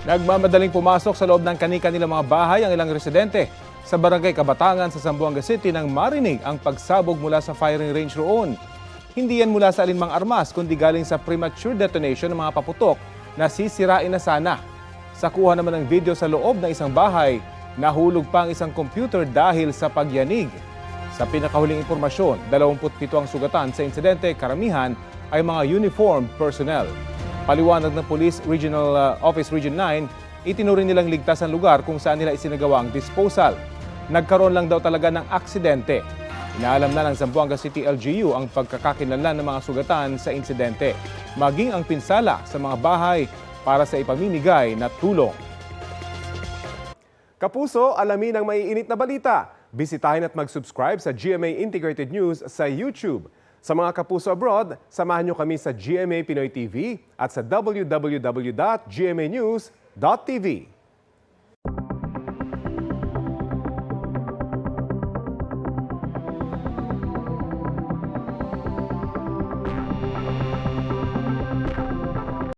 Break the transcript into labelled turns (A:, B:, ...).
A: Nagmamadaling pumasok sa loob ng kani-kanilang mga bahay ang ilang residente sa barangay Kabatangan sa Zamboanga City nang marinig ang pagsabog mula sa firing range roon. Hindi yan mula sa alinmang armas kundi galing sa premature detonation ng mga paputok na sisirain na sana. Sa kuha naman ng video sa loob ng isang bahay, nahulog pa ang isang computer dahil sa pagyanig. Sa pinakahuling impormasyon, 27 ang sugatan sa insidente, karamihan ay mga uniformed personnel. Paliwanag ng Police Regional Office Region 9, itinuring nilang ligtas ang lugar kung saan nila isinagawa ang disposal. Nagkaroon lang daw talaga ng aksidente. Inaalam na ng Zamboanga City LGU ang pagkakakilanlan ng mga sugatan sa insidente, maging ang pinsala sa mga bahay para sa ipamimigay na tulong.
B: Kapuso, alamin ang maiinit na balita. Bisitahin at mag-subscribe sa GMA Integrated News sa YouTube. Sa mga kapuso abroad, samahan nyo kami sa GMA Pinoy TV at sa www.gmanews.tv.